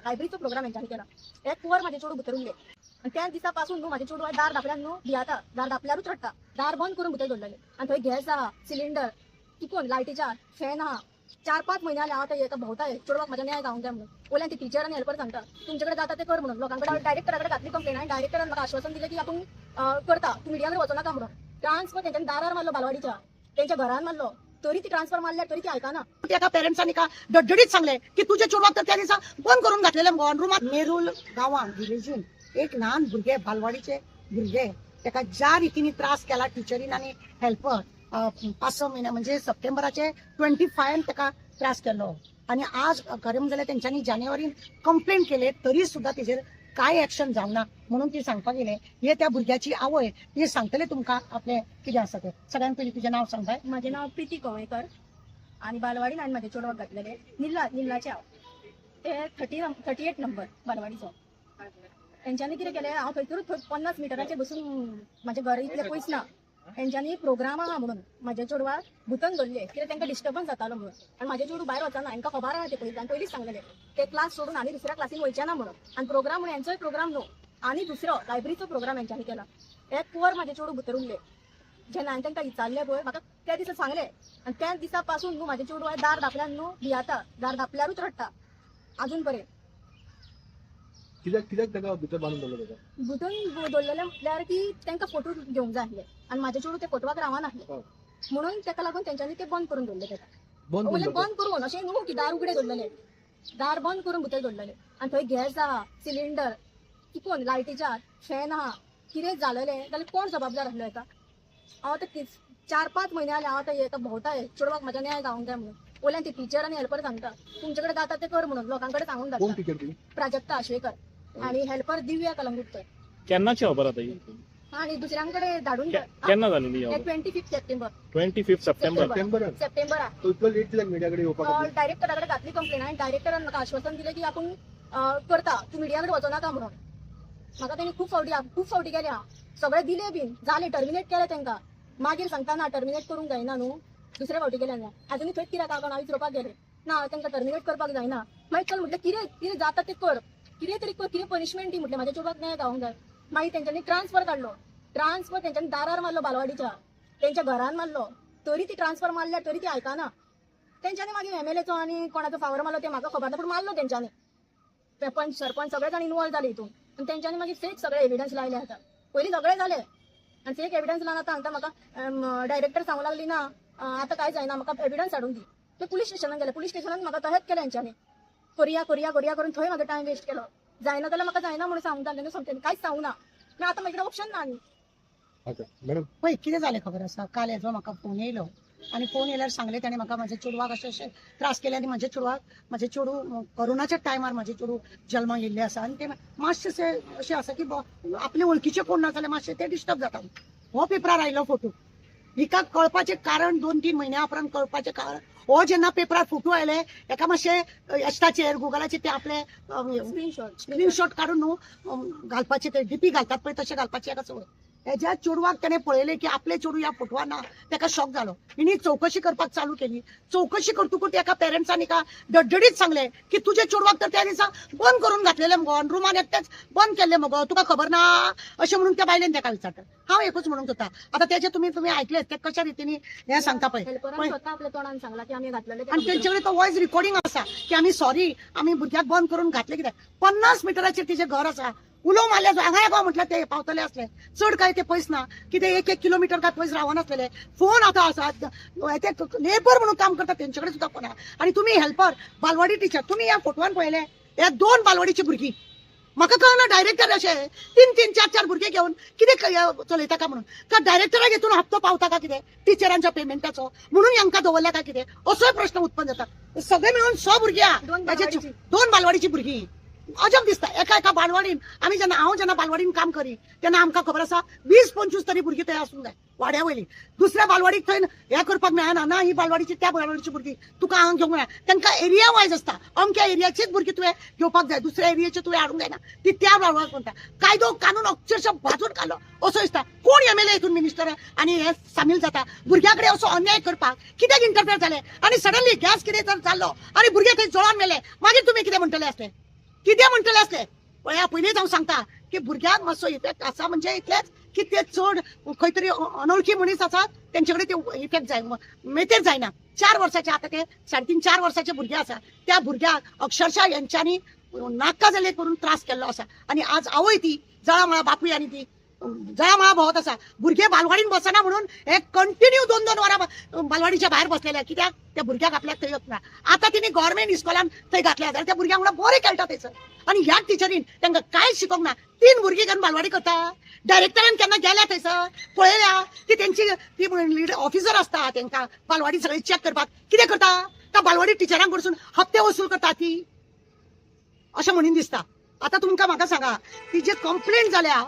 लायब्ररीचो programme यांच्यानी केला. एक वर माझे चेडू भितरूनले आणि त्या दिसापासून न्हू माझे चेडू दार धापल्यान न्हू भियाता, दार धापल्यारूच रडटा. दार बंद करून भितर दवरलेले आणि थंय गॅस आहा, सिलिंडर, तिकून लायटीच्या फॅन आहा. 4-5 महिने जाले हांव थंय येता भोंवताय चेडवाक म्हाज्या न्याय जावंक जाय म्हणून. वयल्यान ती टीचर आनी हेल्पर सांगता तुमचे कडेन जाता ते कर म्हणून. लोकांकडे डायरेक्टराकडे घातली कंप्लेन आणि डायरेक्टरान म्हाका आश्वासन दिलें की आपण करता, तूं मिडियाकडे वचो नाका म्हणून. ट्रान्सफर त्यांच्यानी दारार मारलो बालवाडीच्या, त्यांच्या घरान मारलो, तरी ती ट्रान्सफर मारल्या तरी ती ऐकाना. एका पेरेंट्सांनी का डडडडीत सांगले की तुझे चेडवाक तर त्या दिसा बंद करून घातलेले रूमात. नेरूल गांवांत विलेजीन एक ल्हान भुरगे बालवाडीचे भुरगे त्याका ज्या रितीने त्रास केला टीचरीन आणि हेल्पर 5-6 महिने म्हणजे सप्टेंबराचे 25 त्याका त्रास केलो. आणि आज खरें म्हणजे त्यांच्यानी जानेवारीन कंप्लेंट केले तरी सुद्धा तेजेर काय ऍक्शन जावना म्हणून ती सांगपाक गेले. हे त्या भुरग्याची आवय ती सांगतले तुमकां आपले कितें आसा ते. सगळ्यान पयलीं तुझें नाव सांग बाय. माझे नाव प्रीती कवळेकर आणि बालवाडीन हांवें म्हाजे चेडवाक घातलेले निल्लाचे हांव. ते 38 नंबर बालवाडीचो. तेंच्यांनी कितें केलें, हांव थंयसरूच 50 मिटराचेर बसून म्हाजे घर इतलें पयस ना. तेंच्यांनी प्रोग्राम आहा म्हणून म्हाजे चेडवाक भुतन दवरले कित्याक तांकां डिस्टर्बन्स जातालो म्हणून. आनी म्हाजे चेडू भायर वचना, हांकां खबर आहा ते पयलींच सांगलेले ते क्लास सोडून आनी दुसऱ्या क्लासीन वयचे ना म्हणून. आनी प्रोग्राम म्हणून हेंचोय प्रोग्राम न्हू आनी दुसरो लायब्ररीचो प्रोग्राम हेंच्यांनी केला. एक वर म्हाजे चेडू भितर उरले. जेन्ना हांवें तांकां विचारलें पळय म्हाका त्या दिसा सांगलें आनी त्या दिसा पासून न्हू म्हाजे चेडू दार धापल्यान न्हू भियाता, दार धापल्यारूच रडटा अजून पर्यंत. कित्याक ताका भितर बांदून दवरलो ताका? भितून दवरलेले म्हटल्यार की तांकां फोटो घेवंक जाय आसले आनी म्हाजे चेडू ते फोटवाक रावनासले म्हणून ताका लागून तेंच्यांनी ते बंद करून दवरले. ताका बंद करून अशें न्हू की दार उगडे दवरलेले, दार बंद करून भितर दवरलेले आनी थंय गॅस आहा, सिलिंडर, तिकून लायटीच्या फॅन आहा. कितें जालेलें जाल्यार कोण जबाबदार आसलो हेका? हांव आतां 4-5 महिने जाले हांव थंय येता भोंवताय चेडवाक म्हाज्या न्याय जावंक जाय म्हणून. वयल्यान ती टीचर आनी हेल्पर सांगता तुमचे कडेन जाता ते कर म्हणून. लोकांकडे सांगून जाता. प्राजक्ता आश्वेकर आणि हेल्पर दिव्या कलंगुटकर. केन्नाची खबर आता ही? आणि दुसऱ्यांकडे धाडून केन्ना जालेली? 25 सप्टेंबर. 25 सप्टेंबर. सप्टेंबर तो इतलो लेट कित्याक मिडियाकडे येवपाक? डायरेक्टराकडे घातली कंप्लेन आणि डायरेक्टरान म्हाका आश्वासन दिलें की आपण करता, तूं मिडियाकडे वचो नाका म्हणून. म्हाका तेणी खूब फावटी केल्या, सगळे दिले बीन, जाले टर्मिनेट केले तांकां. मागीर सांगता टर्मिनेट करूंक जायना न्हू, दुसरे फावटी केल्या ना. आजुनूय थंयच कित्याक हांव विचारपाक गेले ना तांकां टर्मिनेट करपाक जायना. मागीर चल म्हटलें कितें जाता तें कर, कितें तरी कर, कितें पनिशमेंट दी म्हटलें म्हाज्या चेडवाक न्याय जावंक जाय. मागीर तेंच्यांनी ट्रान्सफर काडलो. ट्रान्सफर तेंच्यांनी दारार मारलो बालवाडीच्या, तेंच्या घरान मारलो, तरी ती ट्रान्सफर मारल्या तरी ती ऐकाना. तेंच्यांनी मागीर MLAचो आनी कोणाचो फावर मारलो ते म्हाका खबर ना, पूण मारलो तेंच्यांनी. पंच सरपंच सगळे जाण इन्वॉल्व जाले हितून आनी तेंच्यांनी मागीर फेक सगळे एविडन्स लायले. आतां पयलीं सगळे जाले आनी फेक एविडन्स लावन आतां हांगा म्हाका डायरेक्टर सांगू लागली ना आतां काय जायना, म्हाका एविडन्स हाडून दी. ते पुलीस स्टेशनान गेले. पुलीस स्टेशनान म्हाका तहेत केलें हेंच्यांनी. करया करून थंय म्हाजो टायम वेस्ट केलो. जायना जाल्यार म्हाका जायना म्हणून सांगूंक जालें समतें, कांयच सांगू ना. आतां म्हाजे ऑप्शन ना. मॅडम पळय कितें जालें खबर आसा, काल हेजो म्हाका फोन येयलो आणि फोन येयल्यार सांगलें ताणें म्हाका म्हाज्या चेडवाक अशें त्रास केले आनी म्हाजे चेडू कोरोनाच्या टायमार म्हाजे चेडू जल्माक येयल्ले आसा आनी ते मातशें अशें आसा की आपले वळखीचे कोण ना जाल्यार मातशें ते डिस्टर्ब जाता. हो पेपरार आयलो फोटो. हिका कळपाचें कारण 2-3 म्हयन्या उपरांत कळपाचें कारण हो जेन्ना पेपरार फोटो आयले एका मातशें एस्टाचेर गुगलाचेर ते आपले स्क्रीनशॉट काडून न्हू घालपाचे, ते DP घालतात पळय तशें घालपाचें एका सवय. हेज्या चेडवाक ताणें पळयलें की आपले चेडू ह्या फोटवार ना. ताका शॉक जालो. हिणी चौकशी करपाक चालू केली. चौकशी करतकूच एका पेरेंट्सांनी का डडडडीत सांगले की तुझे चेडवाक तर त्या दिसा बंद करून घातलेले मगो, रूमान एकटेच बंद केल्ले मगो, तुका खबर ना अशें म्हणून त्या बायलेन ताका विचारता. हांव एकूच म्हणूंक सोदता आतां तेजे तुम्ही ऐकले ते कशा रितीने हे सांगता पळय. आपल्या तोंडान सांगला की आमी घातलेले आणि तेंचे कडेन तो वॉयस रिकॉर्डिंग आसा की आमी सॉरी आमी भुरग्याक बंद करून घातले कित्याक. 50 मिटराचेर तिचें घर आसा. उलो मारले हांगा येगो म्हटल्यार ते पावतले असले. चड काय ते पयस ना, कितें 1-1 किलोमिटर काय पयस रावनासलेले. फोन आतां आसा, ते लेबर म्हणून काम करता तेंचे कडेन सुद्दां फोन आहा. आनी तुमी हेल्पर बालवाडी टीचर तुमी ह्या फोटवान पळयले हे 2 बालवाडीची भुरगीं. म्हाका कळना डायरेक्टर अशें 3-3, 4-4 भुरगे घेवन कितें चलयता काय म्हणून. का डायरेक्टराक हितून हप्तो पावता का कितें टीचरांच्या पेमेंटाचो म्हणून हांकां दवरल्या काय कितें असोय प्रश्न उत्पन्न जाता. सगळे मिळून 100 भुरगीं 2 बालवाडीची भुरगीं. अजब दिसता. एका बालवाडीन हांव जेन्ना बालवाडीन काम करी तेन्ना आमकां खबर आसा 20-25 तरी भुरगीं थंय आसूंक जाय वाड्या वयली. दुसऱ्या बालवाडीक थंय हे करपाक मेळना ना. ही बालवाडीची त्या बालवाडीची भुरगीं तुका हांगा घेवंक मेळना. तांकां एरिया वायज आसता. अमक्या एरियाचीच भुरगीं तुवें घेवपाक जाय, दुसऱ्या एरियाची तुवें हाडूंक जायना. ती त्या बालवाडीक म्हणटा. कायदो कानून अक्षरशः भाजून काडलो असो दिसता. कोण MLA हितून मिनिस्टर आनी हे सामील जाता भुरग्यां कडेन असो अन्याय करपाक कित्याक इंटरफेअर जाले. आनी सडनली गॅस कितें तर जाल्लो आनी भुरगे थंय जळोन मेले मागीर तुमी कितें म्हणटले आसले. कितें म्हणटले असले पळया पयलीं हांव सांगता की भुरग्यांक मातसो इफेक्ट आसा म्हणजे इतलेंच की ते चड खंय तरी अनवळखी मनीस आसात तेंचे कडेन ते इफेक्ट जाय मेतेर जायना 4 वर्साचे आता ते 3.5-4 वर्साचे भुरगे आसा त्या भुरग्याक अक्षरशः यांच्यांनी नाका जाले करून त्रास केल्लो आसा आणि आज आवय ती जळामळा बापूय आनी ती जळामळा भोंवत आसा भुरगे बालवाडीन बसना म्हणून हे कंटिन्यू 2-2 वरां बालवाडीच्या भायर बसलेले कित्याक त्या भुरग्याक आपल्याक थंय येतना आता तिने गव्हर्नमेंट इस्कॉलान थंय घातल्या जाल्यार त्या भुरग्यांक वांगडा बरें खेळटा थंयसर आणि ह्या टिचरीन तांकां कांयच शिकोवंक ना 3 भुरगीं घेवन बालवाडी करता डायरेक्टरान केन्ना गेल्या थंयसर पळयल्या की तेंची ती ऑफिसर आसता तांकां बालवाडी सगळी चॅक करपाक कितें करता त्या बालवाडी टिचरांक कडसून हप्ते वसूल करता ती अशें म्हणून दिसता आता तुमकां म्हाका सांगा ती जे कंप्लेंट जाल्या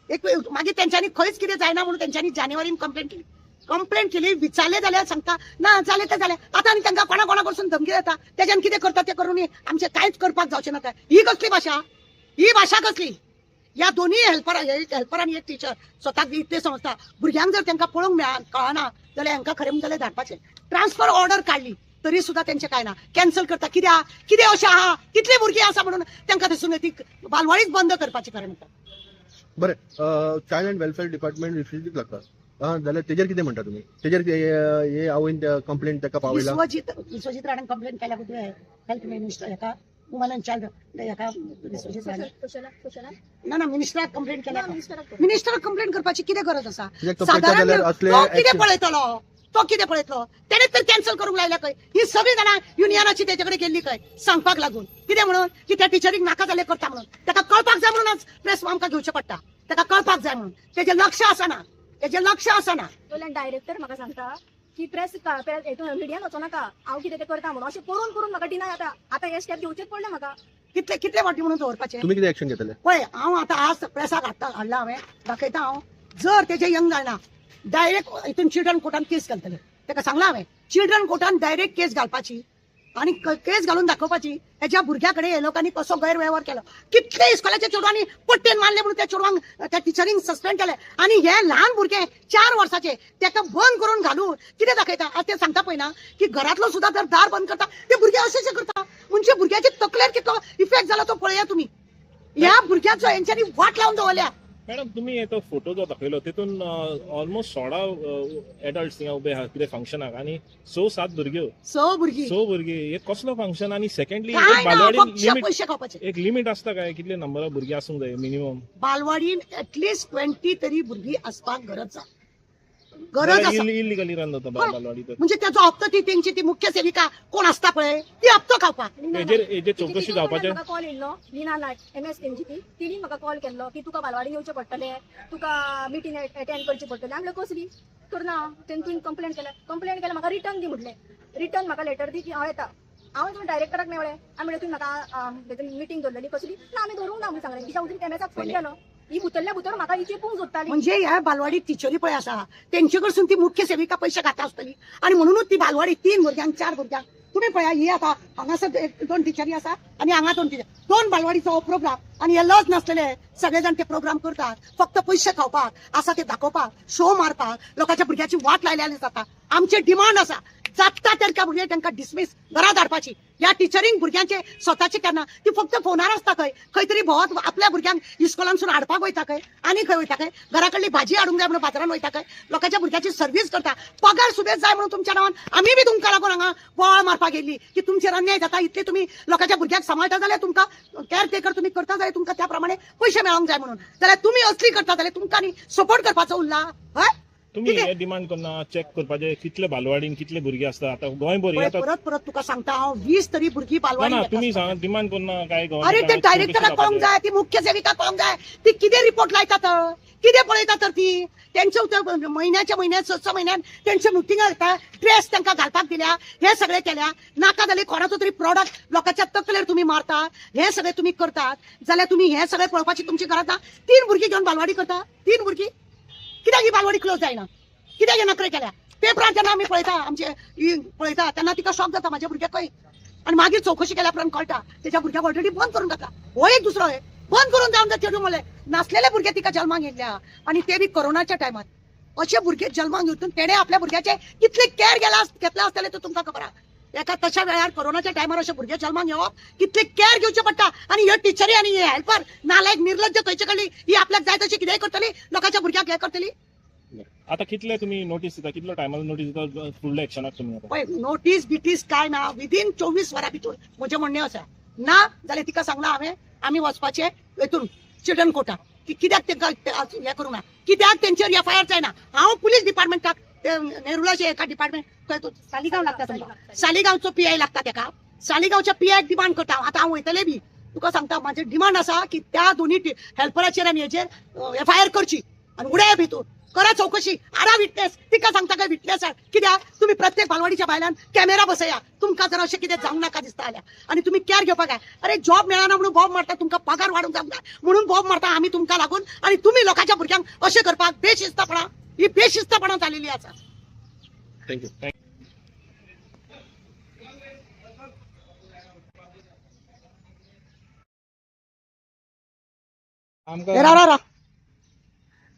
एक मागीर तेंच्यांनी खंयच कितें जायना म्हणून तेंच्यांनी जानेवारीन कंप्लेंट केली विचारले जाल्यार सांगता ना जालें तें जालें आतां आनी तांकां कोणा कडसून धमकी येता तेज्यान कितें करता तें करून आमचें कांयच करपाक जावचें ना ही कसली भाशा ही भाशा कसली ह्या दोन्ही हेल्पर आनी एक टिचर स्वताक इतलें समजता भुरग्यांक जर तांकां पळोवंक कळना जाल्यार हांकां खरें जाल्यार धाडपाचें ट्रान्सफर ऑर्डर काडली तरी सुद्धा तेंचें कांय ना कॅन्सल करता कितें अशें आहा कितली भुरगीं आसा म्हणून तांकां थंयसून ती बालवाडीच बंद करपाची खरें म्हणटा बरें चायल्ड अँड वेलफेअर डिपार्टमेंट रिफ्युजीक लागता जाल्यार तेजेर कितें म्हणटा तुमी तेजेर हे हांवें कंप्लेंट ताका पावयला विश्वजीत राणान कंप्लेंट केल्या हेल्थ मिनिस्टर हेका वुमन अँड चायल्ड हेका विश्वजीत राणा ना मिनिस्टराक कंप्लेंट केल्या मिनिस्टराक कंप्लेंट करपाची कितें गरज आसा साधारण तो कितें पळयतलो तो कितें पळयतलो तेणे तर कॅन्सल करूंक लायला खंय ही सगळी जाणां युनियनाची तेजे कडेन गेल्ली खंय सांगपाक लागून कितें म्हणून की त्या टिचरीक नाका जालें करता म्हणून ताका कळपाक जाय म्हणूनच प्रेस आमकां घेवचें पडटा ताका कळपाक जाय म्हणून तेजें लक्ष आसना डायरेक्टर म्हाका सांगता की प्रेस मिडियान वचो नाका हांव कितें तें करता म्हणून अशें करून म्हाका डिनाय आतां हे स्टेप घेवचेच पडले म्हाका कितले फावटी म्हणून दवरपाचें तुमी कितें एक्शन घेतले पळय हांव आतां आज प्रेसाक हाडला हांवें दाखयता हांव जर तेजें यंग जायना डायरेक्ट हितून चिल्ड्रन कोर्टान केस घालतले ताका सांगला हांवें चिल्ड्रन कोर्टान डायरेक्ट केस घालपाची आणि केस घालून दाखोवपाची ह्याच्या भुरग्या कडेन हे लोकांनी कसो गैरव्यवहार केलो कितले इस्कॉलाच्या चेडवांनी पट्टेन मारले म्हणून त्या चेडवांक त्या टिचरींक सस्पेंड केले आणि हे ल्हान भुरगे 4 वर्साचे ताका बंद करून घालून कितें दाखयता आज ते सांगता पळय ना की घरातलो सुद्धा जर दार बंद करता ते भुरगे अशें करता म्हणजे भुरग्याचे तकलेर कितलो इफेक्ट जाला तो पळया तुम्ही ह्या भुरग्याचो हेंच्यांनी वाट लावून दवरल्या मॅडम तुम्ही तो फोटो जो दाखयलो तितून ऑलमोस्ट 16 एडल्ट्स थिंगा उबे आहा कितें फंक्शनाक आणि 6-7 भुरग्यो 6 भुरगी हे कसलो फंक्शन आणि सेकंडली काय ना बालवाडीन फक्त लिमिट पैसे खावपाचे एक लिमिट असता काय कितले नंबर भुरगीं आसूंक जाय मिनिमम बालवाडीन ऍटलिस्ट 20 तरी भुरगीं असपाक गरज आसा इलिगली रन जाता बालवाडी तर म्हणजे त्याचो हप्तो ती मुख्य सेविका कोण असता पळय ती हप्तो खावपाक हेजेर चौकशी जावपाचें म्हाका कॉल येयल्लो लीना नायक MS तेंची तिणी म्हाका कॉल केल्लो की तुका बालवाडी येवचें पडटलें तुका मिटींग अटेंड करची पडटली हांवें कसली करना तेंतून कंप्लेंट केल्या म्हाका रिटर्न दी म्हटलें रिटर्न म्हाका लेटर दी की हांव येता हांवें तुमी डायरेक्टराक मेवलें हांवें म्हणलें तुमी म्हाका मिटींग दवरलेली कसली ना आमी धरूंक ना म्हणून सांगलें कित्याक उजरी MSक फोन केलो ही बुतरल्या बुतर म्हाका ही चेपूंक सोदताली म्हणजे ह्या बालवाडी टिचरी पळय आसा तेंचे कडसून ती मुख्य सेविका पैसे खाता आसतली आणि म्हणूनच ती बालवाडी 3 भुरग्यांक 4 भुरग्यांक तुम्ही पळया ही आता हांगासर 2 टिचरी आसा आणि हांगा 2 टिचर 2 बालवाडीचो प्रोग्राम आणि हे लज नासलेले सगळेजण ते प्रोग्राम करतात फक्त पैसे खावपाक आसा ते दाखोवपाक शो मारपाक लोकांच्या भुरग्याची वाट लायल्याली जाता आमचे डिमांड आसा जाता तेंका भुरगे तांकां डिसमीस घरा धाडपाची ह्या टिचरींक भुरग्यांचे स्वताचे केन्ना ती फक्त फोनार आसता खंय तरी भोंवत आपल्या भुरग्यांक इस्कॉलांसून हाडपाक वयता खंय आनी खंय वयता खंय घरा कडली भाजी हाडूंक जाय म्हणून बाजारान वयता खंय लोकांच्या भुरग्याची सर्व्हिस करता पगार सुबेज जाय म्हणून तुमच्या नांवान आमी बी तुमकां लागून हांगा बोवाळ मारपाक गेल्ली की तुमचेर अन्याय जाता इतले तुम्ही लोकांच्या भुरग्याक सांबाळटा जाल्यार तुमकां केअर टेकर तुम्ही करता जाल्यार तुमकां त्या प्रमाणे पयशे मेळोंक जाय म्हणून जाल्यार तुम्ही असली करता जाल्यार तुमकां न्ही सपोर्ट करपाचो उरला हय तुम्ही हे डिमांड करना चेक करपाचे कितले बालवाडीन कितले भुरगे असता आता गोंयभर परत तुका सांगता हांव 20 तरी भुरगीं बालवाडी तुम्ही डिमांड करना काय अरे ते डायरेक्टराक कळोंक जाय ती मुख्य सेविका कळोंक जाय ती कितें रिपोर्ट लायता तर कितें पळयता तर ती तेंचे महिन्याच्या 6 महिन्यान तेंचे मिटिंगा जाता ड्रेस तांकां घालपाक दिल्या हे सगळे केल्या नाका जाल्यार कोणाचो तरी प्रॉडक्ट लोकांच्या तकलेर तुम्ही मारता हे सगळे तुम्ही करतात जाल्यार तुम्ही हे सगळे पळोवपाची तुमची गरज ना 3 भुरगीं घेवन बालवाडी करता 3 भुरगीं कित्याक ही बालवाडी क्लोज जायना कित्याक हे नखरे केल्या पेपरार जेन्ना आमी पळयता आमचे पळयता तेन्ना तिका शॉक जाता म्हाज्या भुरग्याक खंय आणि मागीर चौकशी केल्या उपरांत कळटा तेच्या भुरग्याक ऑलरेडी बंद करून घातला हो एक दुसरो हे बंद करून जावन चेडू म्हणले नासलेले भुरगे तिका जल्माक येयल्या आणि ते बी कोरोनाच्या टायमार अशे भुरगे जल्माक येवून तेणे आपल्या भुरग्याचे कितले केअर घेतला आसतले तो तुमकां खबर आहा एका तशा वेळार कोरोनाच्या टायमार अशें भुरगे जल्माक येवप कितले केअर घेवचे पडटा आणि ह्यो टिचरी आणि हे हेल्पर नालायक निर्लज्ज थंयचे कडली ही आपल्याक जाय तशी कितेंय करतली लोकांच्या भुरग्याक हे करतली आता कितले तुम्ही नोटीस दिता कितलो टायमार नोटीस दिता फुडल्या एक्शनाक तुम्ही आता पळय नोटीस बिटीस काय ना विदीन 24 वरां भितर म्हजें म्हणणें आसा ना जाल्यार तिका सांगला हांवें आमी वचपाचें हेतून चिल्ड्रन कोर्टात की कित्याक तांकां हें करूंक ना कित्याक तेंचेर एफआयआर जायना हांव पुलीस डिपार्टमेंटाक नेरुलाचे एका डिपार्टमेंट खंय तो सालिगांव लागता तुमकां सालिगांवचो पीआय लागता ताका सालिगांवच्या पीआयक डिमांड करता आतां हांव वयतलें बी तुका सांगता म्हाजें डिमांड आसा की त्या दोनी हेल्पराचेर आनी हेचेर एफआयआर करची आनी उडय भितूर करा चौकशी हाडा विटनेस तिका सांगता काय विटनेस हाड कित्याक तुम्ही प्रत्येक बालवाडीच्या बायलांक कॅमेरा बसया तुमकां जर अशें कितें जावंक नाका दिसता जाल्यार आनी तुमी केअर घेवपाक जाय अरे जॉब मेळना म्हणून बॉब मारता तुमकां पगार वाडूंक जावंक जाय म्हणून बॉब मारता आमी तुमकां लागून आणि तुम्ही लोकांच्या भुरग्यांक अशें करपाक बेशिस्तपणां ही बेशिस्तपणां जालेली आसा थँक्यू रा रा रा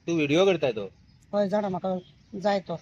तू व्हिडिओ करताय तो हय जाणा म्हाका जाय तो